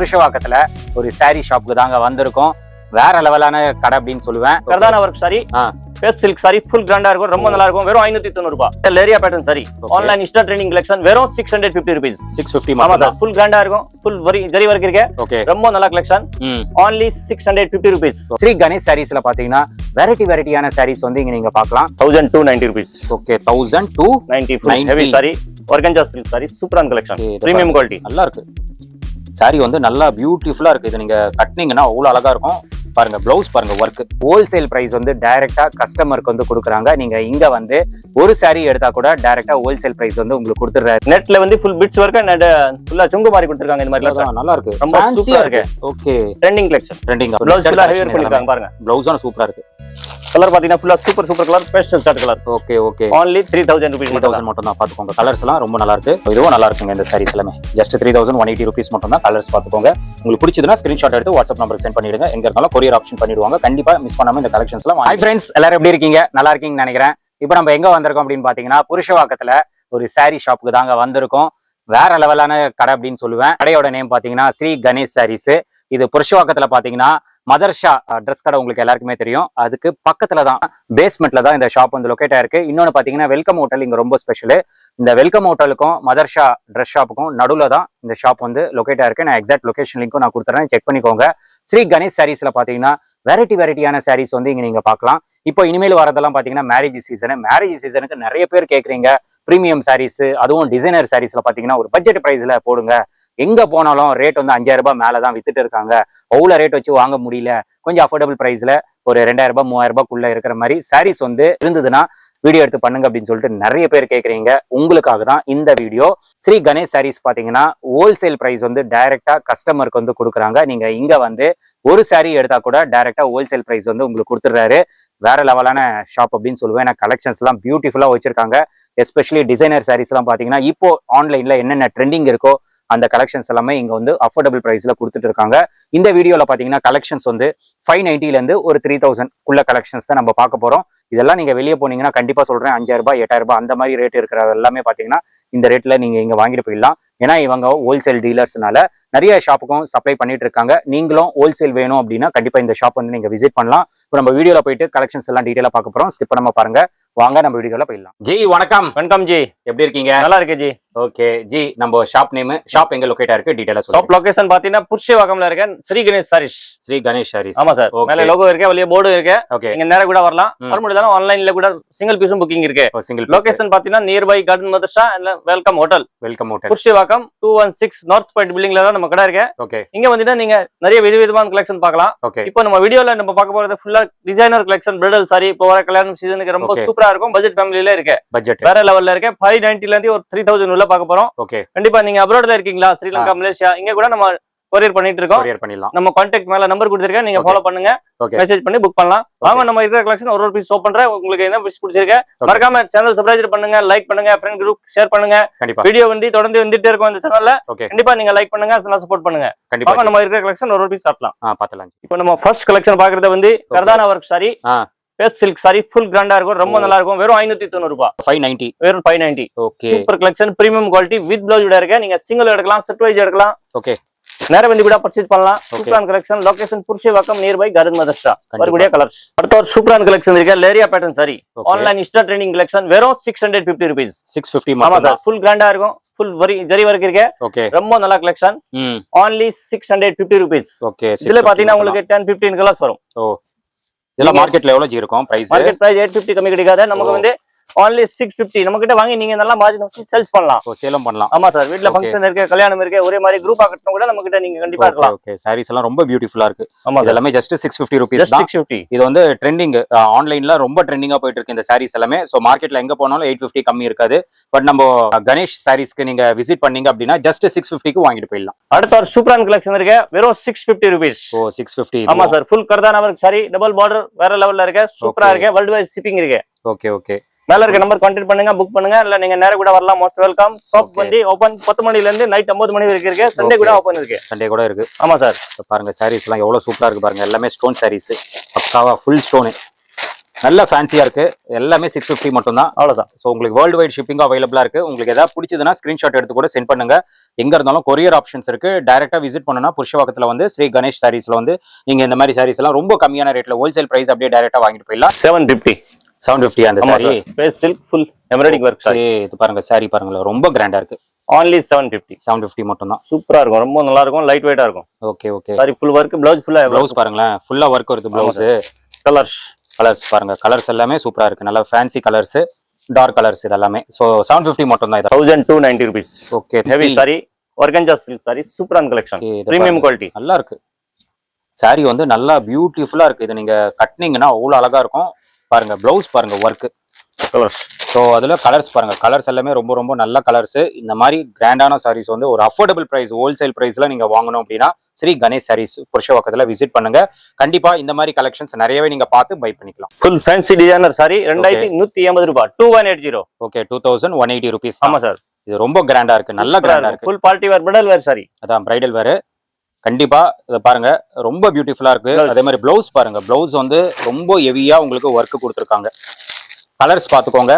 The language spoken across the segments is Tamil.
புருஷவாக்கத்துல ஒரு சாரி ஷாப்புக்கு தாங்க வந்திருக்கோம். வேற லெவலான கடை அப்படின்னு சொல்லுவேன். கர்தானா work sari, best silk sari, full கிராண்டா இருக்கும், ரொம்ப நல்லா இருக்கும். வெறும் 590 ரூபாய். லேரியா pattern sari, online insta trending collection, வெறும் 650 ரூபீஸ். 650. ஆமா சார், ஃபுல் கிராண்டா இருக்கும், ஃபுல் ஜரி வர்க் இருக்கு, ரொம்ப நல்ல collection. only 650 rupees. Shri Ganesh சாரீஸ்ல பாத்தீங்கன்னா வெரைட்டியான சாரீஸ் வந்து இங்க நீங்க பார்க்கலாம். 1290 rupees. Okay, 1290 full heavy sari, organza silk sari, சூப்பரான கலெக்ஷன், பிரீமியம் குவாலிட்டி, நல்லா இருக்கு. சாரி வந்து நல்லா பியூட்டிஃபுல்லா இருக்கு. இது நீங்க கட்டினீங்கன்னா அவ்வளவு அழகா இருக்கும். பாருங்க பிளவுஸ் பாருங்க, ஒர்க் ஹோல்சேல் பிரைஸ் வந்து டைரக்டா கஸ்டமருக்கு வந்து கொடுக்குறாங்க. நீங்க இங்க வந்து ஒரு சாரி எடுத்தா கூட டைரக்டா ஹோல்சேல் பிரைஸ் வந்து உங்களுக்கு கொடுத்துறாரு. நெட்ல வந்து ஃபுல் பிட்ஸ் ஒர்க் அண்ட் ஃபுல்லா சுங்கு மாதிரி கொடுத்திருக்காங்க. இந்த மாதிரி நல்லா இருக்கு, ரொம்ப சூப்பரா இருக்கு. Okay, trending collection, trending blouse ஃபுல்லா ஹெவி ஒர்க் பண்ணிருக்காங்க. பாருங்க ப்ளவுஸான சூப்பரா இருக்கு. கலர் பாத்தீங்கன்னா ஃபுல்லா super colour, pastel shade colour. Okay okay, only 3000 rupees. 3000 மட்டும் தான். பாத்துக்கோங்க, கலர்ஸ் எல்லாம் ரொம்ப நல்லா இருக்கு. இதுவும் நல்லா இருக்குங்க. இந்த சாரீஸ் எல்லாமே ஜஸ்ட் 3180 ரூபீஸ் மட்டும் தான். கலர்ஸ் பாத்துக்கோங்க. உங்களுக்கு பிடிச்சதுன்னா ஸ்கிரீன்ஷாட் எடுத்து வாட்ஸ்அப் நம்பருக்கு சென்ட் பண்ணிடுங்க. எங்க இருந்தாலும் கொரியர் ஆப்ஷன் பண்ணிடுவாங்க. கண்டிப்பா மிஸ் பண்ணாம இந்த கலெக்ஷன்ஸ் எல்லாம். ஹாய் ஃப்ரெண்ட்ஸ், எல்லாரும் எப்படி இருக்கீங்க? நல்லா இருக்கீங்கன்னு நினைக்கிறேன். இப்போ நம்ம எங்க வந்திருக்கோம் அப்படின்னு பாத்தீங்கன்னா புருஷவாக்கத்துல ஒரு சாரி ஷாப்புக்கு தாங்க வந்திருக்கோம். வேற லெவலான கடை அப்படின்னு சொல்லுவேன். கடையோட நேம் பாத்தீங்கன்னா ஸ்ரீ கணேஷ் சாரீஸ். இது புருஷவாக்கத்துல பாத்தீங்கன்னா மதர்ஷா ட்ரெஸ் கடை உங்களுக்கு எல்லாருக்குமே தெரியும். அதுக்கு பக்கத்துல தான், பேஸ்மெண்ட்ல தான் இந்த ஷாப் வந்து லொக்கேட் ஆயிருக்கு. இன்னொன்னு பாத்தீங்கன்னா வெல்கம் ஹோட்டல் இங்க ரொம்ப ஸ்பெஷல். இந்த வெல்கம் ஹோட்டலுக்கும் மதர்ஷா ட்ரெஸ் ஷாப்புக்கும் நடுவுல தான் இந்த ஷாப் வந்து லொக்கேட் ஆயிருக்கு. நான் எக்ஸாக்ட் லொகேஷன் லிங்க்கும் நான் கொடுத்துறேன், செக் பண்ணிக்கோங்க. ஸ்ரீ கணேஷ் சாரீஸ்ல பாத்தீங்கன்னா வெரைட்டியான சாரீஸ் வந்து இங்க நீங்க பார்க்கலாம். இப்போ இனிமேல் வரதெல்லாம் பாத்தீங்கன்னா மேரேஜ் சீசனுக்கு நிறைய பேர் கேக்குறீங்க பிரீமியம் சாரீஸ், அதுவும் டிசைனர் சாரீஸ்ல பாத்தீங்கன்னா ஒரு பட்ஜெட் பிரைஸ்ல போடுங்க. எங்க போனாலும் ரேட் வந்து 5000 ரூபாய் மேலதான் வித்துட்டு இருக்காங்க. அவ்வளவு ரேட் வச்சு வாங்க முடியல. கொஞ்சம் அஃபோர்டபுள் பிரைஸ்ல ஒரு 2000 ரூபாய் 3000 ரூபாய்க்குள்ள இருக்கிற மாதிரி சாரீஸ் வந்து இருந்ததுன்னா வீடியோ எடுத்து பண்ணுங்க அப்படின்னு சொல்லிட்டு நிறைய பேர் கேக்குறீங்க. உங்களுக்காக தான் இந்த வீடியோ. ஸ்ரீ கணேஷ் சாரீஸ் பாத்தீங்கன்னா ஹோல்சேல் பிரைஸ் வந்து டைரக்டா கஸ்டமருக்கு வந்து கொடுக்குறாங்க. நீங்க இங்க வந்து ஒரு சாரி எடுத்தா கூட டைரக்டா ஹோல்சேல் பிரைஸ் வந்து உங்களுக்கு கொடுத்துறாரு. வேற லெவலான ஷாப் அப்படின்னு சொல்லுவேன். ஏன்னா கலெக்ஷன்ஸ் எல்லாம் பியூட்டிஃபுல்லா வச்சிருக்காங்க. எஸ்பெஷலி டிசைனர் சாரீஸ் எல்லாம் பாத்தீங்கன்னா இப்போ ஆன்லைன்ல என்னென்ன ட்ரெண்டிங் இருக்கோ அந்த கலெக்ஷன்ஸ் எல்லாமே இங்க வந்து அஃபோர்டபுள் பிரைஸ்ல கொடுத்துட்டு இருக்காங்க. இந்த வீடியோல பாத்தீங்கன்னா கலெக்ஷன்ஸ் வந்து 590 இருந்து ஒரு 3000 குள்ள கலெக்ஷன்ஸ் தான் நம்ம பார்க்க போறோம். இதெல்லாம் நீங்க வெளியே போனீங்கன்னா கண்டிப்பா சொல்றேன் 5000 ரூபாய் 8000 ரூபாய் அந்த மாதிரி ரேட் இருக்கிறது எல்லாமே பாத்தீங்கன்னா இந்த ரேட்ல நீங்க இங்க வாங்கிட்டு போயிடலாம். ஏன்னா இவங்க ஹோல்சேல் டீலர்ஸ்னால நிறைய ஷாப்புக்கும் சப்ளை பண்ணிட்டு இருக்காங்க. நீங்களும் ஹோல்சேல் வேணும் அப்படின்னா கண்டிப்பா இந்த ஷாப் வந்து நீங்க விசிட் பண்ணலாம். இப்போ நம்ம வீடியோல போயிட்டு கலெக்ஷன்ஸ் எல்லாம் டீடைலா பார்க்க போறோம். ஸ்கிப் பண்ணாம பாருங்க. வாங்க நம்ம வீடியோல போயிடலாம். ஜி வணக்கம். வணக்கம் ஜி, எப்படி இருக்கீங்க? நல்லா இருக்கு ஜி. ஓகே ஜி, நம்ம ஷாப் நேம், ஷாப் எங்க லொகேட் ஆயிருக்கு டீடைலா சொல்லுங்க. ஷாப் லொகேஷன் பாத்தீங்கன்னா புருஷவாக்கம்ல இருக்க ஸ்ரீ கணேஷ் சாரீஸ். ஸ்ரீ கணேஷ் சாரீஸ். ஆமா சார், மேல லோகோ இருக்கு, வெளிய போர்டு இருக்கு. ஓகே, நீங்க நேரா கூட வரலாம். வர முடியலனா ஆன்லைன்ல கூட சிங்கிள் பீஸும் புக்கிங் இருக்கு. லொகேஷன் பாத்தீங்கன்னா நியர்பை கார்டன் மதர்ஷா இல்ல welcome hotel. Purasawalkam 216 north point பில்டிங்ல தான் நம்ம கடை இருக்கு. ஓகே, இங்க வந்துட்டா நீங்க நிறைய விதவிதமான கலெக்ஷன் பார்க்கலாம். இப்போ நம்ம வீடியோல நம்ம பார்க்க போறது ஃபுல்லா டிசைனர் கலெக்ஷன், பிரைடல் சாரி. இப்போ வர கல்யாணம் சீசனுக்கு ரொம்ப சூப்பரா இருக்கும். பட்ஜெட் ஃபேமிலில இருக்கு, பட்ஜெட் வேற லெவல்ல இருக்கு. 590 ல இருந்து ஒரு 3000 உள்ள பார்க்க போறோம். ஓகே, கண்டிப்பா நீங்க அப்ராட்ல இருக்கீங்களா, ஸ்ரீலங்கா, மலேசியா, இங்க கூட நம்ம கொரியர் பண்ணிட்டு இருக்கோம். கொரியர் பண்ணிடலாம். நம்ம கான்டாக்ட் மேல நம்பர் கொடுத்திருக்கேன், நீங்க ஃபாலோ பண்ணுங்க, மெசேஜ் பண்ணி புக் பண்ணலாம். வாங்க நம்ம இருக்கிற கலெக்ஷன் ஒரு பீஸ் ஷோ பண்றேன். உங்களுக்கு என்ன பீஸ் பிடிச்சிருக்கு மறக்காம சேனல் சப்ஸ்கிரைப் பண்ணுங்க, லைக் பண்ணுங்க, ஃப்ரெண்ட் குரூப் ஷேர் பண்ணுங்க. வீடியோ வந்து தொடர்ந்து வந்துட்டே இருக்கும் இந்த சேனல்ல. கண்டிப்பா நீங்க லைக் பண்ணுங்க, சப்போர்ட் பண்ணுங்க. வாங்க நம்ம இருக்கிற கலெக்ஷன் ஒரு பீஸ் காட்டலாம். பாத்தலாம். இப்போ நம்ம ஃபர்ஸ்ட் கலெக்ஷன் பாக்குறது வந்து கர்தானா work sari, best silk sari, full கிராண்டா இருக்கும், ரொம்ப நல்லா இருக்கும். வெறும் 590 ரூபாய். 590, வெறும் 590. Okay, super collection, premium quality with blouse கூட இருக்கு. நீங்க சிங்கிள் எடுக்கலாம், செட் வைஸ் எடுக்கலாம். ஓகே, நேர வந்து கூட பர்ச்சேஸ் பண்ணலாம். சூப்பரான collection. Location Purasawalkam nearby garden Madharsha. வரக்கூடிய கலர்ஸ். அடுத்த ஒரு சூப்பரான கலெக்ஷன் இருக்கு, லேரியா pattern sari, online insta trending collection. வெறும் 650 ரூபீஸ். 650. ஆமா சார், ஃபுல் கிராண்டா இருக்கும், ஃபுல் ஜரி வர்க் இருக்கு. ஓகே, ரொம்ப நல்ல கலெக்ஷன். only 650 rupees. ஓகே, இதுல பாத்தீங்கன்னா உங்களுக்கு 10-15 கலர்ஸ் வரும். ஓ, இதெல்லாம் மார்க்கெட்ல எவ்வளவு ஜி இருக்கும் பிரைஸ்? மார்க்கெட் பிரைஸ் 850 கம்மி கிடைக்காது. நமக்கு வந்து only 650. நம்ம கிட்ட வாங்கி நீங்க நல்லா மார்ஜின் வச்சு சேல்ஸ் பண்ணலாம். சேலம் பண்ணலாம். ஆமா சார், வீட்ல ஃபங்க்ஷன் இருக்கு, கல்யாணம் இருக்கு, ஒரே மாதிரி குரூப்பா கட்டணும் கூட நம்ம கிட்ட நீங்க கண்டிப்பா இருக்கலாம். ஓகே, சாரீஸ் எல்லாம் ரொம்ப பியூட்டிஃபுல்லா இருக்கு. ஆமா, எல்லாமே ஜஸ்ட் 650 ரூபீஸ் தான். 650. இது வந்து ட்ரெண்டிங், ஆன்லைன்ல ரொம்ப ட்ரெண்டிங்கா போயிட்டு இருக்கு இந்த சாரீஸ் எல்லாமே. சோ மார்க்கெட்ல எங்க போனாலும் 850 கம்மி இருக்காது. பட் நம்ம கணேஷ் சாரீஸ்க்கு நீங்க விசிட் பண்ணீங்க அப்படின்னா ஜஸ்ட் 650க்கு வாங்கிட்டு போயிடலாம். அடுத்த ஒரு சூப்பரான கலெக்ஷன் இருக்கு, வெறும் 650 ரூபீஸ். ஓ, 650. ஆமா சார், ஃபுல் கர்தானா ஒர்க் சாரி, டபுள் பார்டர், வேற லெவல்ல இருக்கு, சூப்பரா இருக்கு. வேர்ல்ட் வைட் ஷிப்பிங் இருக்கு. ஓகே ஓகே, மேல இருக்க நம்பர் கான்டாக்ட் பண்ணுங்க, புக் பண்ணுங்க. இல்ல நீங்க நேரா கூட வரலாம். Most welcome. ஷாப் வந்து ஓபன் 10 மணில இருந்து நைட் 9 மணி வரைக்கும் இருக்கு. சண்டே கூட ஓபன் இருக்கு. சண்டே கூட இருக்கு. ஆமா சார். பாருங்க சாரீஸ் எல்லாம் எவ்வளவு சூப்பரா இருக்கு பாருங்க. எல்லாமே ஸ்டோன் சாரீஸ், பக்காவா ஃபுல் ஸ்டோன். நல்ல ஃபேன்சியா இருக்கு. எல்லாமே 650 மட்டும் தான், அவ்வளவுதான். ஸோ உங்களுக்கு வேர்ல்டு வைட் ஷிப்பிங் அவைலபிளா இருக்கு. உங்களுக்கு ஏதாவது பிடிச்சதுன்னா ஸ்கிரீன்ஷாட் எடுத்து கூட சென்ட் பண்ணுங்க. எங்க இருந்தாலும் கொரியர் ஆப்ஷன்ஸ் இருக்கு. டைரக்டா விசிட் பண்ணனும்னா புருஷவாக்கத்துல வந்து ஸ்ரீ கணேஷ் சாரீஸ்ல வந்து நீங்க இந்த மாதிரி சாரீஸ் எல்லாம் ரொம்ப கம்மியான ரேட்ல ஹோல்சேல் பிரைஸ் அப்படியே டைரக்டா வாங்கிட்டு போயிடலாம். 750 அந்த sari. Base silk full embroidering work sari. இது பாருங்க சாரி பாருங்க, ரொம்ப கிராண்டா இருக்கு. only 750 மட்டும் தான். சூப்பரா இருக்கும், ரொம்ப நல்லா இருக்கும், லைட் வெயிட்டா இருக்கும். Okay sorry full work, blouse blouse பாருங்களேன், ஃபுல்லா வர்க் வருது ப்ளவுஸ். கலர்ஸ் பாருங்க, கலர்ஸ் எல்லாமே சூப்பரா இருக்கு. நல்லா ஃபேன்சி கலர்ஸ், டார்க் கலர்ஸ் இதெல்லாமே. சோ 750 மட்டும் தான். இது 1290 rupees. Okay, heavy sorry, organza silk sorry, சூப்பரான கலெக்ஷன், பிரீமியம் குவாலிட்டி, நல்லா இருக்கு. சாரி வந்து நல்லா பியூட்டிஃபுல்லா இருக்கு. இது நீங்க கட்னிங்கன்னா அவ்வளவு அழகா இருக்கும். பாருங்க ப்ளவுஸ் பாருங்க, ஒர்க் கலர்ஸ். ஸோ அதில் கலர்ஸ் பாருங்க, கலர்ஸ் எல்லாமே ரொம்ப ரொம்ப நல்ல கலர்ஸ். இந்த மாதிரி கிராண்டான சாரீஸ் வந்து ஒரு அஃபோர்டபுள் பிரைஸ், ஹோல்சேல் பிரைஸ்ல நீங்க வாங்கணும் அப்படின்னா ஸ்ரீ கணேஷ் சாரீஸ் புருஷவாக்கத்துல விசிட் பண்ணுங்க. கண்டிப்பா இந்த மாதிரி கலெக்ஷன்ஸ் நிறையவே நீங்க பார்த்து பை பண்ணிக்கலாம். ஃபுல் ஃபேன்சி டிசைனர் சாரி 2180 ரூபாய், 2180. Okay, 2180 rupees. ஆமா சார், இது ரொம்ப கிராண்டா இருக்கு, நல்ல கிராண்டா இருக்கு. ஃபுல் பார்ட்டி வேர், பிரைடல் வேர் சாரி. அதான் பிரைடல் வேர். கண்டிப்பா இதை பாருங்க, ரொம்ப பியூட்டிஃபுல்லா இருக்கு. அதே மாதிரி பிளவுஸ் பாருங்க, பிளவுஸ் வந்து ரொம்ப ஹெவியா உங்களுக்கு ஒர்க் கொடுத்துருக்காங்க. கலர்ஸ் பாத்துக்கோங்க.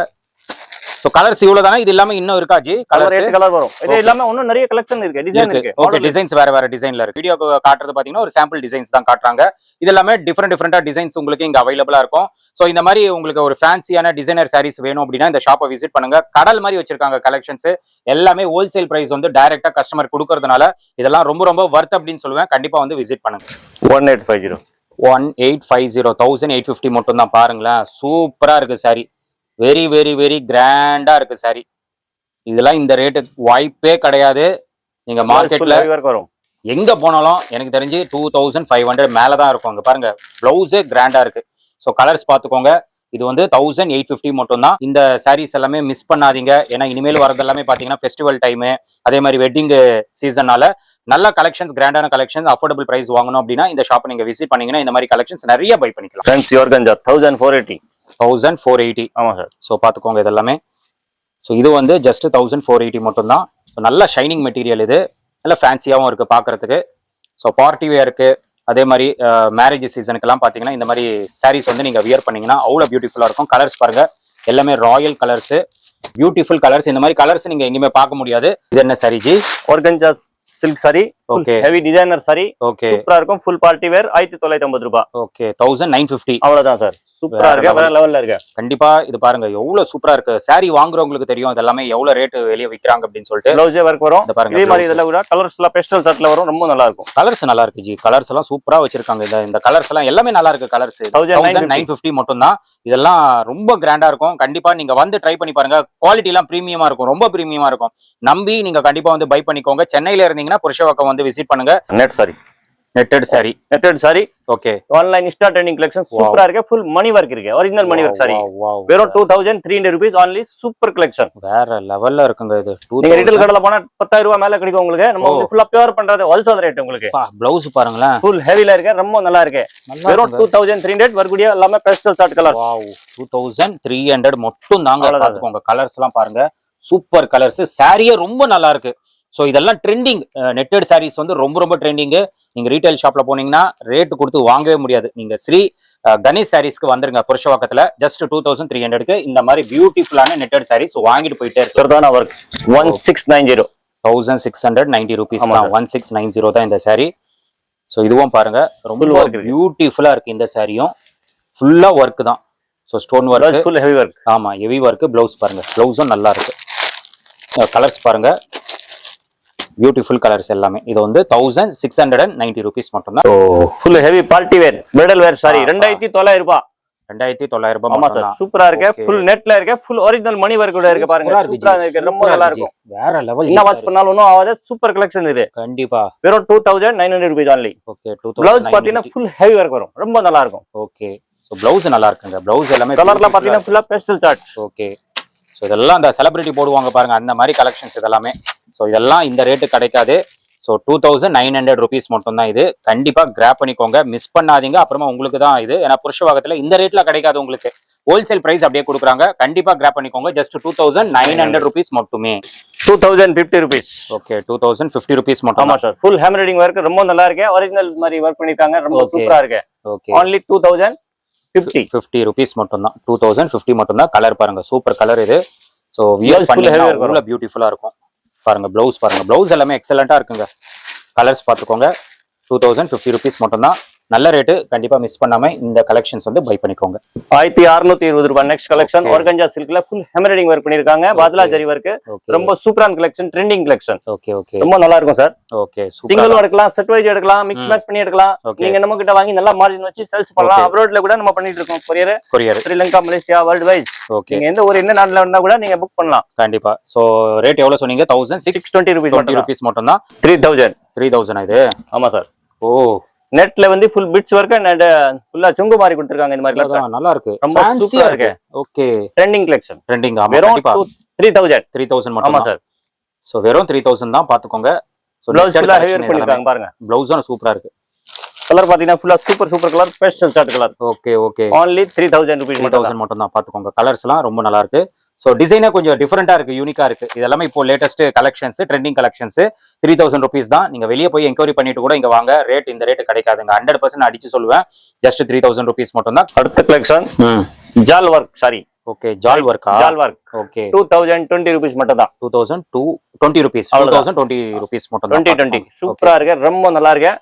சோ கலர்ஸ் இவ்வளவு தானே, இது இல்லாம இன்னும் இருக்கா ஜி? கலர் வரும். இது இல்லாம இன்னும் நிறைய கலெக்ஷன் இருக்கு, டிசைன் இருக்கு. ஓகே, டிசைன்ஸ் வேற டிசைன்ல இருக்கு. வீடியோ காட்டுறது பாத்தீங்கன்னா ஒரு சாம்பிள் டிசைன்ஸ் தான் காட்டுறாங்க. இது எல்லாமே டிஃபரெண்டா டிசைன்ஸ் உங்களுக்கு இங்க அவைலபிளா இருக்கும். சோ இந்த மாதிரி உங்களுக்கு ஒரு ஃபேன்சியான டிசைனர் சாரீஸ் வேணும் அப்படின்னா இந்த ஷாப்பை விசிட் பண்ணுங்க. கடல் மாதிரி வச்சிருக்காங்க கலெக்ஷன்ஸ் எல்லாமே. ஹோல்சேல் பிரைஸ் வந்து டைரக்டா கஸ்டமர் கொடுக்கறதுனால இதெல்லாம் ரொம்ப ரொம்ப வர்த் அப்படின்னு சொல்லுவேன். கண்டிப்பா வந்து விசிட் பண்ணுங்க. 1850 1850 மட்டும் தான். பாருங்களேன், சூப்பரா இருக்கு சாரி. வெரி வெரி வெரி கிராண்டா இருக்கு சாரி. இதெல்லாம் இந்த ரேட்டுக்கு வாய்ப்பே கிடையாது. நீங்க மார்க்கெட்ல எங்க போனாலும் எனக்கு தெரிஞ்சு 2500 மேலதான் இருக்கும். அங்க பாருங்க, பிளவுஸே கிராண்டா இருக்கு. ஸோ கலர்ஸ் பாத்துக்கோங்க. இது வந்து 1850 மட்டும் தான். இந்த சாரீஸ் எல்லாமே மிஸ் பண்ணாதீங்க. ஏன்னா இனிமேல் வரது எல்லாமே பாத்தீங்கன்னா ஃபெஸ்டிவல் டைம், அதே மாதிரி வெட்டிங் சீசனால நல்ல கலெக்ஷன்ஸ், கிராண்டான கலெக்ஷன்ஸ், அஃபோர்டபுள் பிரைஸ் வாங்கணும் அப்படின்னா இந்த ஷாப் நீங்க விசிட் பண்ணீங்கன்னா இந்த மாதிரி கலெக்ஷன்ஸ் நிறைய பை பண்ணிக்கலாம். Fancy organza 1480. ஆமா சார். ஸோ பாத்துக்கோங்க இதெல்லாமே. ஸோ இது வந்து ஜஸ்ட் 1480 மட்டும் தான். நல்ல ஷைனிங் மெட்டீரியல், இது நல்ல ஃபேன்சியாவும் இருக்கு பாக்குறதுக்கு. ஸோ பார்ட்டி வேருக்கு, அதே மாதிரி மேரேஜ் சீசனுக்கெல்லாம் பாத்தீங்கன்னா இந்த மாதிரி சாரீஸ் வந்து நீங்க வியர் பண்ணீங்கன்னா அவ்வளோ பியூட்டிஃபுல்லா இருக்கும். கலர்ஸ் பாருங்க, எல்லாமே ராயல் கலர்ஸ், பியூட்டிஃபுல் கலர்ஸ். இந்த மாதிரி கலர்ஸ் நீங்க எங்கேயுமே பார்க்க முடியாது. இது என்ன sorry G? Organza silk sorry. Okay, heavy designer sorry. Okay, சூப்பரா இருக்கும். ஃபுல் பார்ட்டி வேர் 1950 ரூபாய். ஓகே, 1950. அவ்வளவுதான் சார். சூப்பரா இருக்கு, வேற லெவல்ல இருக்கு. கண்டிப்பா இது பாருங்க எவ்வளவு சூப்பரா இருக்கு. சாரி வாங்குறவங்களுக்கு தெரியும் இதெல்லாமே எவ்வளவு ரேட் வெளியே விக்கிறாங்க அப்படின்னு சொல்லிட்டு. ப்ளவுஸே வர்க் வரும். இதே மாதிரி இதெல்லாம் கூட கலர்ஸ் எல்லாம் பேஸ்டல் ஷர்ட்ல வரும், ரொம்ப நல்லா இருக்கும். கலர்ஸ் நல்லா இருக்கு ஜி, கலர்ஸ் எல்லாம் சூப்பரா வச்சிருக்காங்க. இந்த கலர்ஸ் எல்லாம் எல்லாமே நல்லா இருக்கு. கலர்ஸ் 1950 மட்டும் தான். இதெல்லாம் ரொம்ப கிராண்டா இருக்கும். கண்டிப்பா நீங்க வந்து ட்ரை பண்ணி பாருங்க. குவாலிட்டி எல்லாம் பிரீமியமா இருக்கும், ரொம்ப பிரீமியமா இருக்கும். நம்பி நீங்க கண்டிப்பா வந்து பை பண்ணிக்கோங்க. சென்னையில இருந்தீங்கன்னா புருஷவாக்கம் வந்து விசிட் பண்ணுங்க. Netted sorry. Okay, online insta trending collection சூப்பரா இருக்கு. ஃபுல் மணி வர்க் இருக்கு, ஒரிஜினல் மணி வர்க் சாரி. வெறும் 2300 rupees only. சூப்பர் கலெக்ஷன், வேற லெவல்ல இருக்குங்க. இது நீங்க ரிட்டெயில் கடையில போனா 10000 ரூபாய் மேல கிடைக்கும் உங்களுக்கு. நம்ம ஃபுல்லா பியூர் பண்றது ஹோல்சேல் ரேட் உங்களுக்கு. ப்ளவுஸ் பாருங்களேன், ஃபுல் ஹெவில இருக்கு, ரொம்ப நல்லா இருக்கு. வெறும் 2300 வரக்கூடிய எல்லாமே பேஸ்டல் ஷார்ட் கலர்ஸ். 2300 மட்டும் தாங்க. பாத்துக்கோங்க, கலர்ஸ் எல்லாம் பாருங்க, சூப்பர் கலர்ஸ். சாரியே ரொம்ப நல்லா இருக்கு. ஸோ இதெல்லாம் ட்ரெண்டிங். நெட்டட் சாரீஸ் வந்து ரொம்ப ரொம்ப ட்ரெண்டிங்கு. நீங்க ரீட்டைல் ஷாப்ல போனீங்கன்னா ரேட்டு கொடுத்து வாங்கவே முடியாது. நீங்க ஸ்ரீ கணேஷ் சாரீஸ்க்கு வந்துருங்க புருஷவாக்கத்துல. ஜஸ்ட் 2300க்கு இந்த மாதிரி பியூட்டிஃபுல்லான நெட்டட் சாரீஸ் வாங்கிட்டு போயிட்டே இருக்கு. 1690 1690 rupees தான். 1690 தான் இந்த சாரி. ஸோ இதுவும் பாருங்க, ரொம்ப பியூட்டிஃபுல்லா இருக்கு. இந்த சாரியும் ஃபுல்லா ஒர்க் தான். So stone work, full heavy work. ஆமா, ஹெவி ஒர்க். பிளவுஸ் பாருங்க, பிளவுஸும் நல்லா இருக்கு. கலர்ஸ் பாருங்க, பியூட்டிஃபுல் கலர்ஸ் எல்லாமே. இது வந்து 1690 rupees மட்டும் தான். Full heavy party wear bridal வேர் சாரி 2900 ரூபாய். 2900 ரூபாய். ஆமா சார், சூப்பரா இருக்கு. ஃபுல் நெட்ல இருக்கு, ஃபுல் ஒரிஜினல் மணி வர்க் கூட இருக்கு. பாருங்க, சூப்பரா இருக்கு, ரொம்ப நல்லா இருக்கும். வேற லெவல். என்ன வாட்ச் பண்ணாலும் ஒன்னும் ஆகாத சூப்பர் கலெக்ஷன் இது. கண்டிப்பா. வெறும் 2900 rupees only. ஓகே, ப்ளவுஸ் பாத்தீங்கன்னா ஃபுல் ஹெவி வர்க் வரும், ரொம்ப நல்லா இருக்கும். ஓகே, சோ ப்ளவுஸ் நல்லா இருக்குங்க. ப்ளவுஸ் எல்லாமே கலர்ல பாத்தீங்கன்னா ஃபுல்லா பேஸ்டல் சார்ட். ஓகே, ஸோ இதெல்லாம் அந்த செலிபிரிட்டி போடுவாங்க பாருங்க, அந்த மாதிரி கலெக்ஷன்ஸ் இதெல்லாமே. ஸோ இதெல்லாம் இந்த ரேட்டு கிடைக்காது. ஸோ 2900 rupees மட்டும் தான். இது கண்டிப்பா கிராப் பண்ணிக்கோங்க, மிஸ் பண்ணாதீங்க. அப்புறமா உங்களுக்கு தான் இது. ஏன்னா புருஷவாக்கத்துல இந்த ரேட்ல கிடைக்காது உங்களுக்கு. ஹோல்சேல் பிரைஸ் அப்படியே கொடுக்குறாங்க. கண்டிப்பா கிராப் பண்ணிக்கோங்க. ஜஸ்ட் 2900 rupees மட்டுமே. 2050 rupees. ஓகே, 2050 rupees மட்டும். ஆமா சார், ஃபுல் ஹேமரிங் ஒர்க் ரொம்ப நல்லா இருக்கு. ஒரிஜினல் மாதிரி ஒர்க் பண்ணிருக்காங்க, ரொம்ப சூப்பரா இருக்கு. ஓகே, only 2050 50 rupees மட்டும் தான். 2050 மட்டும் தான். கலர் பாருங்க, சூப்பர் கலர் இது. ஸோ வியர் பண்ணீங்கன்னா அவ்வளோ பியூட்டிஃபுல்லா இருக்கும். பாருங்க ப்ளவுஸ் பாருங்க, ப்ளவுஸ் எல்லாமே எக்ஸலண்டா இருக்குங்க. கலர்ஸ் பார்த்துக்கோங்க. 2050 rupees மட்டும் தான். நல்ல ரேட்டு, கண்டிப்பா மிஸ் பண்ணாம இந்த கலெக்ஷன்ஸ் வந்து பை பண்ணிக்கோங்க. 1620 ரூபாய். நெக்ஸ்ட் கலெக்ஷன் ஆர்கன்ஜா சில்க்ல ஃபுல் ஹெமரடிங் வர்க் பண்ணிருக்காங்க. பாத்லா ஜரி வர்க். ரொம்ப சூப்பரான collection, trending collection. Okay okay, ரொம்ப நல்லா இருக்கும் சார். ஓகே, சிங்கிள் எடுக்கலாம், செட் வைஸ் எடுக்கலாம், மிக்ஸ் மேட்ச் பண்ணி எடுக்கலாம். நீங்க நம்ம கிட்ட வாங்கி நல்லா மார்ஜின் வச்சு சேல்ஸ் பண்ணலாம். அப்ராட்ல கூட நம்ம பண்ணிட்டு இருக்கோம். Courier Sri Lanka, Malaysia, worldwide. Okay, நீங்க எந்த ஒரு என்ன நாட்டுல இருந்தா கூட நீங்க புக் பண்ணலாம் கண்டிப்பா. சோ ரேட் எவ்வளவு சொன்னீங்க? 1620 rupees மட்டும் தான். 3000 இது. ஆமா சார். ஓ, நெட்ல வந்து ஃபுல் பிட்ஸ் வர்க் அண்ட் ஃபுல்லா சுங்கு மாதிரி கொடுத்திருக்காங்க. இந்த மாதிரி நல்லா இருக்கு, ரொம்ப சூப்பரா இருக்கு. Okay, trending collection. ட்ரெண்டிங். ஆமா, வெறும் கண்டிப்பா 3000 மட்டும். ஆமா சார். சோ வெறும் 3000 தான், பாத்துக்கோங்க. சோ ப்ளவுஸ் ஃபுல்லா ஹெவி வர்க் பண்ணிருக்காங்க பாருங்க. ப்ளவுஸும் சூப்பரா இருக்கு. கலர் பாத்தீங்கன்னா ஃபுல்லா super colour, pastel shade colour. Okay okay, only 3000 rupees 3000 மட்டும் தான். பாத்துக்கோங்க, கலர்ஸ் எல்லாம் ரொம்ப நல்லா இருக்கு. சோ டிசைனே கொஞ்சம் டிஃபரெண்டா இருக்கு, யூனிக்கா இருக்கு. இதெல்லாம் இப்போ latest collections, trending collections. 3000 rupees தான். நீங்க வெளியே போய் என்கொயரி பண்ணிட்டு கூட இங்க வாங்க. ரேட் இந்த ரேட் கிடைக்காதுங்க. 100% அடிச்சு சொல்லுவேன். ஜஸ்ட் 3000 rupees மட்டும் தான். அடுத்த கலெக்ஷன் ஜால் வர்க் சாரி. ஓகே, ஜால் வர்க்கா? ஜால் வர்க். ஓகே, 2020 rupees மட்டும் தான். 2020 rupees. 2020 rupees மட்டும் தான். 2020 சூப்பரா இருக்கு, ரொம்ப நல்லா இருக்கு.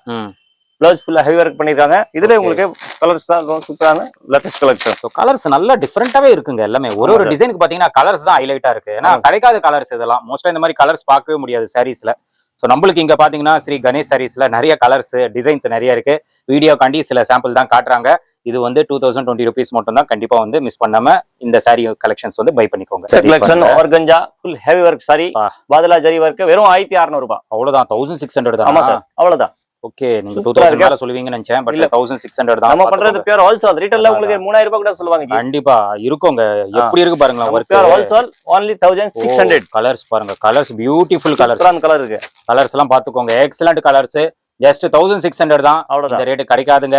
ப்ளவுஸ் ஃபுல்லா ஹெவி வர்க் பண்ணிருக்காங்க. இதுல உங்களுக்கு கலர்ஸ் தான் ரொம்ப சூப்பரான லேட்டஸ்ட் கலெக்ஷன். கலர்ஸ் நல்லா டிஃபரெண்டாவே இருக்குங்க. எல்லாமே ஒரு டிசைனுக்கு பாத்தீங்கன்னா கலர்ஸ் தான் ஹைலைட்டா இருக்கு. ஏன்னா கிடைக்காத கலர்ஸ் இதெல்லாம். மோஸ்டா இந்த மாதிரி கலர்ஸ் பார்க்கவே முடியாது சாரீஸ்ல. ஸோ நம்மளுக்கு இங்க பாத்தீங்கன்னா ஸ்ரீ கணேஷ் சாரீஸ்ல நிறைய கலர்ஸ், டிசைன்ஸ் நிறைய இருக்கு. வீடியோ காண்டி சில சாம்பிள் தான் காட்டுறாங்க. இது வந்து 2020 rupees மட்டும் தான். கண்டிப்பா வந்து மிஸ் பண்ணாம இந்த சாரி கலெக்ஷன்ஸ் வந்து பை பண்ணிக்கோங்க. Collection organza full heavy work sari, பாதலா ஜரி வர்க். வெறும் 1600 ரூபாய். அவ்வளவுதான். 1600 தான். ஆமா சார், அவ்வளவுதான். ஓகே, நீங்க 2000 மேல சொல்லுவீங்கன்னு நினைச்சேன். பட் 1600 தான். நம்ம பண்றது பியூர் ஹோல்சேல். ரீட்டைல்ல உங்களுக்கு 3000 ரூபாய் கூட சொல்லுவாங்க. கண்டிப்பா இருக்குங்க. எப்படி இருக்கு பாருங்க work. Pure wholesale only 1600. Colours பாருங்க, கலர்ஸ் பியூட்டிஃபுல் கலர்ஸ். சூப்பரான கலர் இருக்கு. கலர்ஸ் எல்லாம் பாத்துக்கோங்க, எக்ஸலென்ட் கலர்ஸ். ஜஸ்ட் 1600 தான். இந்த ரேட் கிடைக்காதுங்க.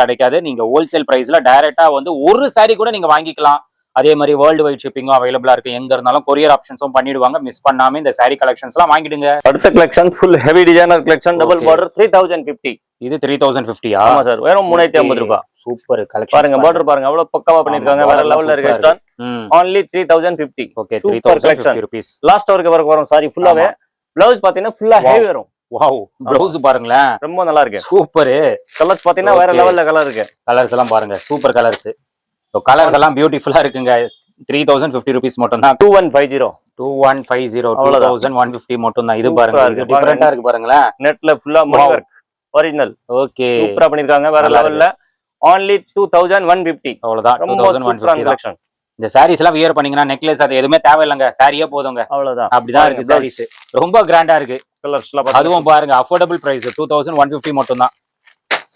கிடைக்காது. நீங்க ஹோல்சேல் பிரைஸ்ல டைரக்டா வந்து ஒரு சாரி கூட நீங்க வாங்கிக்கலாம். அதே மாதிரி வேர்ல்டு வைட் ஷிப்பிங்கும் அவைலபிளா இருக்கு. எங்க இருந்தாலும் கொரியர் ஆப்ஷன்ஸும் பண்ணிடுவாங்க. மிஸ் பண்ணாம இந்த சாரி கலெக்ஷன்ஸ் எல்லாம் வாங்கிடுங்க. அடுத்த collection full heavy designer collection, double border. 3050. இது 3050. ஆமா சார், வெறும் 350 ரூபாய். சூப்பர் கலெக்ஷன் பாருங்க, பார்டர் பாருங்க, அவ்வளவு பக்காவா பண்ணிருக்காங்க. வேற லெவல்ல இருக்கு ஸ்டான். only 3050. Okay, 3050 rupees. லாஸ்ட் வரும் சாரி ஃபுல்லாவே. ப்ளவுஸ் பாத்தீங்கன்னா ஃபுல்லா ஹெவி வரும். வாவ், ப்ளவுஸ் பாருங்களேன், ரொம்ப நல்லா இருக்கு. சூப்பர். கலர்ஸ் பாத்தீங்கன்னா வேற லெவல்ல கலர் இருக்கு. கலர்ஸ் எல்லாம் பாருங்க, சூப்பர் கலர்ஸ். சோ கலர்ஸ் எல்லாம் பியூட்டிஃபுல்லா இருக்குங்க. 3050 rupees மட்டும் தான். 2150 2150 மட்டும் தான். இது பாருங்க, இது டிஃபரெண்டா இருக்கு பாருங்களேன். நெட்ல ஃபுல்லா மணி வர்க் ஒரிஜினல். ஓகே, சூப்பரா பண்ணிருக்காங்க. வேற லெவல்ல. only 2150. அவ்வளவுதான். 2150 கலெக்ஷன். இந்த சாரீஸ் எல்லாம் வியர் பண்ணீங்கன்னா நெக்லஸ் அது எதுவுமே தேவையில்லைங்க. சாரியே போதுங்க. அவ்வளவுதான். அப்படிதான் இருக்கு சாரீஸ். ரொம்ப கிராண்டா இருக்கு. கலர்ஸ் எல்லாம் அதுவும் பாருங்க, அஃபோர்டபிள் பிரைஸ் 2150 மட்டும் தான்.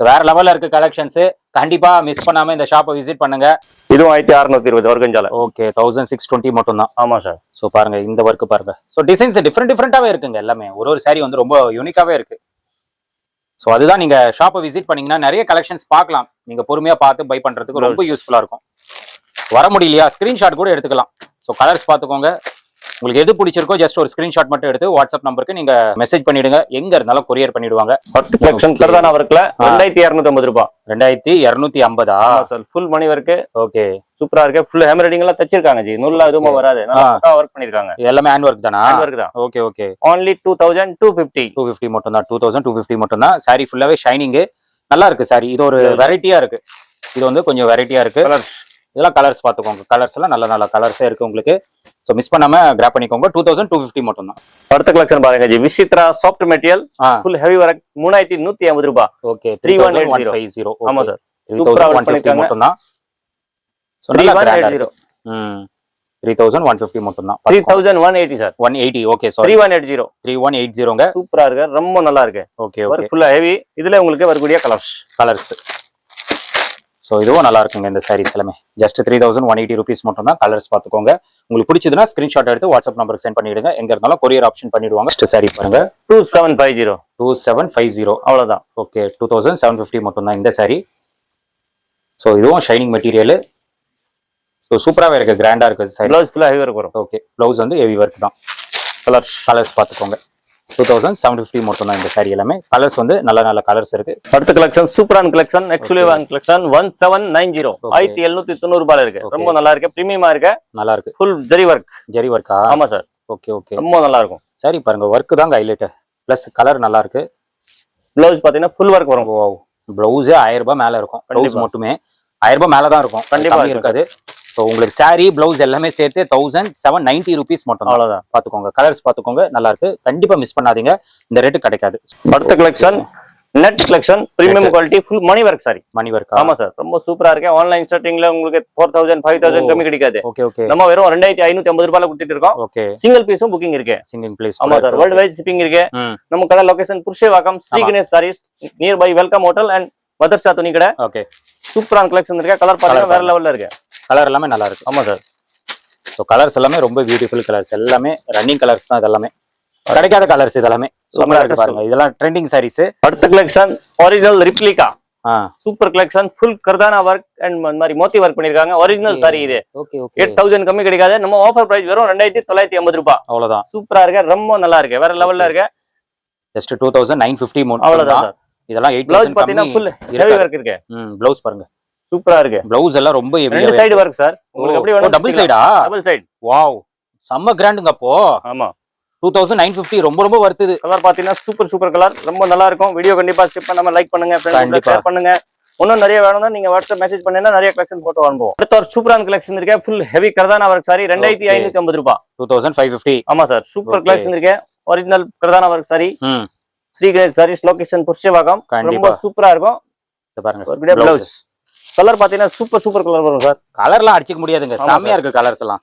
வேற லெவல்ல இருக்கு கலெக்ஷன்ஸ். கண்டிப்பா மிஸ் பண்ணாம இந்த ஷாப்பை விசிட் பண்ணுங்க. இதுவும் 1620 ஆர்கன்ஜால. ஓகே, 1620 மட்டும் தான். ஆமா சார். சோ பாருங்க இந்த வர்க் பாருங்க. சோ டிசைன்ஸ் டிஃபரெண்டாவே இருக்குங்க. எல்லாமே ஒரு சாரி வந்து ரொம்ப யூனிக்காவே இருக்கு. சோ அதுதான், நீங்க ஷாப்பை விசிட் பண்ணீங்கன்னா நிறைய கலெக்ஷன்ஸ் பார்க்கலாம். நீங்க பொறுமையா பார்த்து பை பண்றதுக்கு ரொம்ப யூஸ்ஃபுல்லா இருக்கும். வர முடியலையா, ஸ்கிரீன்ஷாட் கூட எடுத்துக்கலாம். சோ கலர்ஸ் பாத்துக்கோங்க. உங்களுக்கு எது பிடிச்சிருக்கோ ஜஸ்ட் ஒரு ஸ்கிரீன்ஷாட் மட்டும் எடுத்து வாட்ஸ்அப் நம்பருக்கு நீங்க மெசேஜ் பண்ணிடுங்க. எங்க இருந்தாலும் கொரியர் பண்ணிடுவாங்க. 10 கலெக்ஷன் கலர் வர்க்ல 2250 ரூபாய். 2250. சார் ஃபுல் மணி வர்க். ஓகே, சூப்பரா இருக்கு. ஃபுல் ஹெமரடிங் எல்லாம் தச்சிருக்காங்க ஜி. நூல்ல எதுவும் வராது. நல்லா பக்கா வர்க் பண்ணிருக்காங்க. எல்லாமே ஹேண்ட் வர்க் தானா? ஹேண்ட் வர்க் தான். Okay okay. only 2250 மட்டும் தான். 2250 மட்டும் தான். சாரி ஃபுல்லாவே ஷைனிங். நல்லா இருக்கு சாரி. இது ஒரு வெரைட்டியா இருக்கு. இது வந்து கொஞ்சம் வெரைட்டியா இருக்கு. கலர்ஸ் இதெல்லாம் கலர்ஸ் பாத்துக்கோங்க. கலர்ஸ் எல்லாம் நல்ல கலர்ஸே இருக்கு உங்களுக்கு. சோ மிஸ் பண்ணாம கிராப் பண்ணிக்கோங்க. 2250 மட்டும் தான். அடுத்த கலெக்ஷன் பாருங்க ji. Vichitra soft material full heavy work 3150 ரூபாய். ஓகே, 3150. ஆமா சார், 3150 மட்டும் தான். சோ நல்லா கிராண்டா இருக்கு. 3150 மட்டும் தான். 3180 சார். 180. Okay, sorry, 3180ங்க. சூப்பரா இருக்கு, ரொம்ப நல்லா இருக்கு. ஓகே ஓகே, ஃபுல்லா ஹெவி. இதுல உங்களுக்கு வரக்கூடிய கலர்ஸ். ஸோ இதுவும் நல்லா இருக்குங்க. இந்த சாரீஸ் எல்லாமே ஜஸ்ட் 3180 rupees மட்டும் தான். கலர்ஸ் பார்த்துக்கோங்க. உங்களுக்கு பிடிச்சதுன்னா ஸ்கிரீன்ஷாட் எடுத்து வாட்ஸ்அப் நம்பருக்கு சென்ட் பண்ணிடுங்க. எங்க இருந்தாலும் கொரியர் ஆப்ஷன் பண்ணிடுவாங்க. நெக்ஸ்ட் சாரி பாருங்க, 2750. அவ்வளவுதான். ஓகே, 2750 மட்டும் தான் இந்த சாரி. ஸோ இதுவும் ஷைனிங் மெட்டீரியல். ஸோ சூப்பராகவே இருக்கு, கிராண்டா இருக்கு சாரி. ப்ளவுஸ் ஃபுல்லா ஹெவி ஒர்க் வரும். ஓகே, ப்ளவுஸ் வந்து ஹெவி ஒர்க் தான். கலர்ஸ் பார்த்துக்கோங்க. 2750 மட்டும் தான் இந்த saree எல்லாமே. கலர்ஸ் வந்து நல்ல நல்ல கலர்ஸ் இருக்கு. அடுத்த கலெக்ஷன் சூப்பரான கலெக்ஷன், எக்ஸ்க்ளூசிவ் கலெக்ஷன் 1790 1790 ரூபாயில இருக்கு. ரொம்ப நல்லா இருக்கு, பிரீமியமா இருக்கு, நல்லா இருக்கு. ஃபுல் ஜரி ஒர்க்கா? ஆமா சார். ஓகே ஓகே, ரொம்ப நல்லா இருக்கும். சரி பாருங்க, ஒர்க் தான் ஹைலைட், பிளஸ் கலர் நல்லா இருக்கு. ப்ளவுஸ் பாத்தீங்கன்னா ஃபுல் ஒர்க் வரும். ப்ளவுஸே 1000 ரூபாய் மேல இருக்கும். ப்ளவுஸ் மட்டுமே 1000 ரூபாய் மேல தான் இருக்கும், கண்டிப்பா இருக்காது. ஸோ உங்களுக்கு saree பிளவுஸ் எல்லாமே சேர்த்து 1790 rupees மட்டும். அவ்வளவுதான். பாத்துக்கோங்க, கலர்ஸ் பாத்துக்கோங்க, நல்லா இருக்கு. கண்டிப்பா மிஸ் பண்ணாதீங்க, இந்த ரேட்டு கிடைக்காது. அடுத்த collection net collection, premium quality, full மணி ஒர்க் சாரி. மணி ஒர்க்? ஆமா சார், ரொம்ப சூப்பரா இருக்கு. ஆன்லைன் ஸ்டார்டிங்ல உங்களுக்கு 4000 5000 கம்மி கிடைக்காது. ஓகே ஓகே, நம்ம வெறும் 2550 ரூபாயில கொடுத்துட்டு இருக்கோம். ஓகே, சிங்கிள் பீஸும் புக்கிங் இருக்கு. Single piece? ஆமா சார், வேர்ல்ட் வைட் ஷிப்பிங் இருக்கு. நம்ம கடை location Purasawalkam, Shri Ganesh saris, near by welcome hotel and Madharsha துணி கடை. ஓகே, சூப்பரான கலெக்ஷன் இருக்கு. கலர் பாத்தீங்கன்னா வேற லெவல்ல இருக்கு. கலர் எல்லாமே நல்லா இருக்கு. ஆமா சார். ஸோ கலர்ஸ் எல்லாமே ரொம்ப பியூட்டிஃபுல் கலர்ஸ், எல்லாமே ரன்னிங் கலர்ஸ் தான். இதெல்லாமே கிடைக்காத கலர்ஸ், இதெல்லாமே சூப்பரா இருக்கு பாருங்க. இதெல்லாம் ட்ரெண்டிங் சாரீஸ். அடுத்த collection original replica, super collection, full கர்தானா ஒர்க் அண்ட் மாதிரி மோத்தி ஒர்க் பண்ணிருக்காங்க. ஒரிஜினல் சாரி இது. ஓகே ஓகே, 8000 கம்மி கிடைக்காது. நம்ம ஆஃபர் பிரைஸ் வெறும் 2950 ரூபாய். அவ்வளவுதான். சூப்பரா இருக்கு, ரொம்ப நல்லா இருக்கு, வேற லெவல்ல இருக்கு. ஜஸ்ட் 2950 அவ்வளவுதான் சார். இதெல்லாம் 8 பிளவுஸ் பாத்தீங்கன்னா ஃபுல் ஹெவி ஒர்க் இருக்கு. பிளவுஸ் பாருங்க, சூப்பரா இருக்கு. பிளவுஸ் எல்லாம் ரொம்ப ஹெவி. ரெண்டு சைடு வர்க் சார். உங்களுக்கு எப்படி வேணும்? டபுள் சைடா? Double side. வாவ், செம்ம கிராண்டுங்க அப்போ. ஆமா, 2950 ரொம்ப ரொம்ப வர்த்தது. கலர் பாத்தீங்கன்னா சூப்பர் கலர், ரொம்ப நல்லா இருக்கும். வீடியோ கண்டிப்பா ஷேர் பண்ணாம லைக் பண்ணுங்க, ஃப்ரெண்ட்ஸ் ஷேர் பண்ணுங்க. இன்னும் நிறைய வேணும்னா நீங்க வாட்ஸ்அப் மெசேஜ் பண்ணீங்கன்னா நிறைய கலெக்ஷன் போட்டு வாங்குவோம். அடுத்த ஒரு சூப்பரான கலெக்ஷன் இருக்கு, ஃபுல் ஹெவி கர்தானா வர்க் சாரி, 2550 ரூபாய். 2550. ஆமா சார், சூப்பர் கலெக்ஷன் இருக்கு. ஒரிஜினல் கர்தானா வர்க் சாரி, ஸ்ரீ கணேஷ் சாரீஸ், லொகேஷன் புருஷவாக்கம். ரொம்ப சூப்பரா இருக்கும். பாருங்க பிளவுஸ் கலர் பாத்தீங்கன்னா சூப்பர் கலர் வரும் சார். கலர்லாம் அடிச்சுக்க முடியாதுங்க, செமையா இருக்கு கலர்ஸ் எல்லாம்.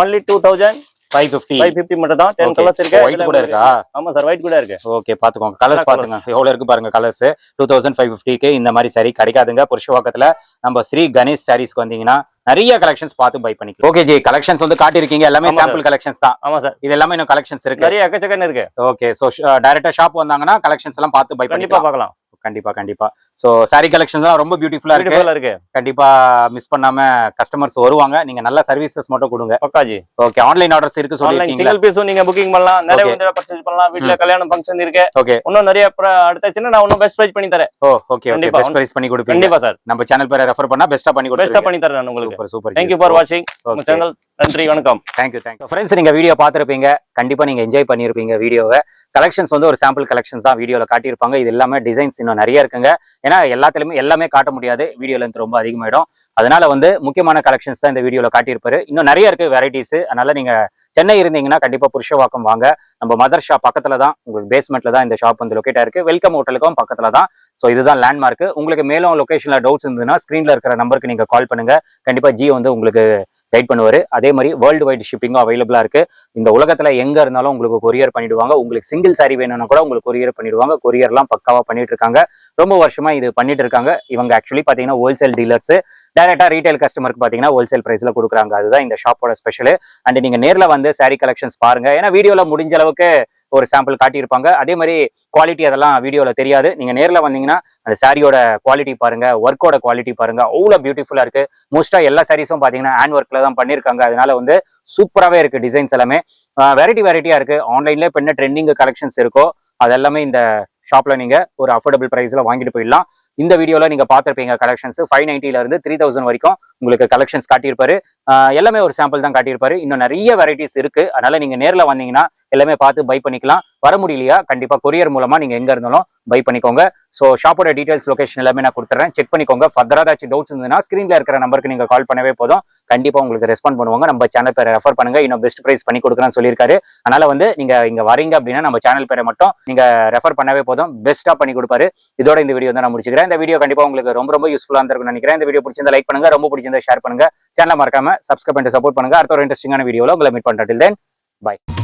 only 2550 மட்டும் தான். 10 கலர்ஸ் இருக்கு. ஒயிட் கூட இருக்கா? ஆமா சார், ஒயிட் கூட இருக்கு. ஓகே, பாத்துக்கோங்க, கலர்ஸ் பாத்துங்க எவ்வளவு இருக்கு பாருங்க. கலர்ஸ் 2550க்கு இந்த மாதிரி சாரி கிடைக்காதுங்க. புருஷவாக்கத்துல நம்ம ஸ்ரீ கணேஷ் சாரீஸ்க்கு வந்தீங்கன்னா நிறைய கலெக்ஷன்ஸ் பார்த்து பை பண்ணிக்கலாம். ஓகே ஜி, கலெக்ஷன்ஸ் வந்து காட்டிருக்கீங்க, எல்லாமே சாம்பிள் கலெக்ஷன்ஸ் தான். ஆமா சார், இது எல்லாமே இன்னும் கலெக்ஷன்ஸ் இருக்கு, நிறைய எக்கச்சக்கன்னு இருக்கு. ஓகே, சோ டைரக்டா ஷாப் வந்தாங்கன்னா கலெக்ஷன்ஸ் எல்லாம் பார்த்து பை பண்ணி பார்க்கலாம். கண்டிப்பா. சோ சாரி கலெக்ஷன்ஸ் ரொம்ப பியூட்டிஃபுல்லா இருக்கு. கண்டிப்பா மிஸ் பண்ணாம கஸ்டமர்ஸ் வருவாங்க. நீங்க நல்ல சர்வீசஸ் மட்டும் கொடுங்க. பக்காஜி. ஓகே, ஆன்லைன் ஆர்டர்ஸ் இருக்கு சொல்லிருக்கீங்க. சிங்கிள் பீஸும் நீங்க புக்கிங் பண்ணலாம், நிறைய வந்து பர்சேஸ் பண்ணலாம். வீட்ல கல்யாணம் ஃபங்க்ஷன் இருக்கு. ஓகே, இன்னும் நிறைய அடுத்துச்சுன்னா நான் இன்னும் பெஸ்ட் பிரைஸ் பண்ணி தரேன். ஓகே, பெஸ்ட் பிரைஸ் பண்ணி கொடுப்பீங்க. கண்டிப்பா சார், நம்ம சேனல் பேரை ரெஃபர் பண்ணா பெஸ்ட்டா பண்ணி தரேன் நான் உங்களுக்கு. Super. Thank you for watching நம்ம சேனல். நன்றி, வணக்கம். Thank you. ஃப்ரெண்ட்ஸ், நீங்க வீடியோ பார்த்திருப்பீங்க, கண்டிப்பா நீங்க என்ஜாய் பண்ணிருப்பீங்க வீடியோவை. கலெக்ஷன்ஸ் வந்து ஒரு சாம்பிள் கலெக்ஷன்ஸ் தான் வீடியோல காட்டியிருப்பாங்க. இது எல்லாமே டிசைன்ஸ் இன்னும் நிறைய இருக்குங்க. ஏன்னா எல்லாமே காட்ட முடியாது, வீடியோ லென்த் ரொம்ப அதிகமாயிடும். அதனால வந்து முக்கியமான கலெக்ஷன்ஸ் தான் இந்த வீடியோல காட்டியிருப்பாரு. இன்னும் நிறைய இருக்கு வெரைட்டிஸ். அதனால நீங்க சென்னை இருந்தீங்கன்னா கண்டிப்பா புருஷவாக்கம் வாங்க. நம்ம மதர்ஷா பக்கத்துல தான், உங்களுக்கு பேஸ்மெண்ட்ல தான் இந்த ஷாப் வந்து லொகேட் ஆயிருக்கு. வெல்கம் ஹோட்டலுக்கும் பக்கத்துல தான். ஸோ இதுதான் லேண்ட்மார்க். உங்களுக்கு மேலும் லொகேஷன்ல டவுட்ஸ் இருந்ததுன்னா ஸ்கிரீன்ல இருக்கிற நம்பருக்கு நீங்க கால் பண்ணுங்க. கண்டிப்பா ஜி வந்து உங்களுக்கு கைட் பண்ணுவாரு. அதே மாதிரி வேர்ல்டு வைட் ஷிப்பிங்கும் அவைலபிளா இருக்கு. இந்த உலகத்துல எங்க இருந்தாலும் உங்களுக்கு கொரியர் பண்ணிடுவாங்க. உங்களுக்கு சிங்கிள் சாரி வேணும்னா கூட உங்களுக்கு கொரியர் பண்ணிடுவாங்க. கொரியர்லாம் பக்காவா பண்ணிட்டு இருக்காங்க. ரொம்ப வருஷமா இது பண்ணிட்டு இருக்காங்க. இவங்க ஆக்சுவலி பாத்தீங்கன்னா ஹோல்சேல் டீலர்ஸ். டைரக்டா ரீட்டைல் கஸ்டமருக்கு பாத்தீங்கன்னா ஹோல்சேல் பிரைஸ்ல கொடுக்குறாங்க. அதுதான் இந்த ஷாப்போட ஸ்பெஷல். அண்ட் நீங்க நேர்ல வந்து சாரி கலெக்ஷன்ஸ் பாருங்க. ஏன்னா வீடியோல முடிஞ்ச அளவுக்கு ஒரு சாம்பிள் காட்டியிருப்பாங்க. அதே மாதிரி குவாலிட்டி அதெல்லாம் வீடியோல தெரியாது. நீங்க நேர்ல வந்தீங்கன்னா அந்த சாரியோட குவாலிட்டி பாருங்க, ஒர்க்கோட குவாலிட்டி பாருங்க, அவ்வளவு பியூட்டிஃபுல்லா இருக்கு. மோஸ்டா எல்லா சாரீஸும் பாத்தீங்கன்னா ஹேண்ட் ஒர்க்ல தான் பண்ணிருக்காங்க. அதனால வந்து சூப்பராகவே இருக்கு. டிசைன்ஸ் எல்லாமே வெரைட்டியா இருக்கு. ஆன்லைன்ல இப்போ என்ன ட்ரெண்டிங் கலெக்ஷன்ஸ் இருக்கோ அது எல்லாமே இந்த ஷாப்ல நீங்க ஒரு அஃபோர்டபுள் பிரைஸ்ல வாங்கிட்டு போயிடலாம். இந்த வீடியோல நீங்க பார்த்திருப்பீங்க கலெக்ஷன்ஸ் 590ல இருந்து 3000 வரைக்கும் உங்களுக்கு கலெக்ஷன்ஸ் காட்டியிருப்பாரு. எல்லாமே ஒரு சாம்பிள் தான் காட்டியிருப்பாரு. இன்னும் நிறைய வெரைட்டிஸ் இருக்கு. அதனால நீங்க நேர்ல வந்தீங்கன்னா எல்லாமே பார்த்து பை பண்ணிக்கலாம். வர முடியலையா கண்டிப்பா கொரியர் மூலமா நீங்க எங்க இருந்தாலும் பை பண்ணிக்கோங்க. ஸோ ஷாப்போட டீடைல்ஸ் லொகேஷன் எல்லாமே நான் கொடுத்துறேன், செக் பண்ணிக்கோங்க. ஃபர்தரா ஏதாச்சும் டவுட்ஸ் இருந்ததுன்னா ஸ்கிரீன்ல இருக்கிற நம்பருக்கு நீங்க கால் பண்ணவே போதும், கண்டிப்பா உங்களுக்கு ரெஸ்பாண்ட் பண்ணுவாங்க. நம்ம சேனல் பேரை ரெஃபர் பண்ணுங்க, இன்னும் பெஸ்ட் பிரைஸ் பண்ணி கொடுக்குறேன்னு சொல்லியிருக்காரு. அதனால வந்து நீங்க இங்க வரீங்க அப்படின்னா நம்ம சேனல் பேரை மட்டும் நீங்க ரெஃபர் பண்ணவே போதும், பெஸ்ட்டா பண்ணி கொடுப்பாரு. இதோட இந்த வீடியோ தான் நான் முடிச்சுக்கிறேன். இந்த வீடியோ கண்டிப்பா உங்களுக்கு ரொம்ப யூஸ்ஃபுல்லா இருக்கும்னு நினைக்கிறேன். இந்த வீடியோ பிடிச்சிருந்தா லைக் பண்ணுங்க, ரொம்ப பிடிச்சிருந்தா ஷேர் பண்ணுங்க, சேனலை மறக்காம சப்ஸ்கிரைப் பண்ணிட்டு சப்போர்ட் பண்ணுங்க. அடுத்த ஒரு இன்ட்ரெஸ்டிங்கான வீடியோல உங்களை மீட் பண்றேன். Till then, bye.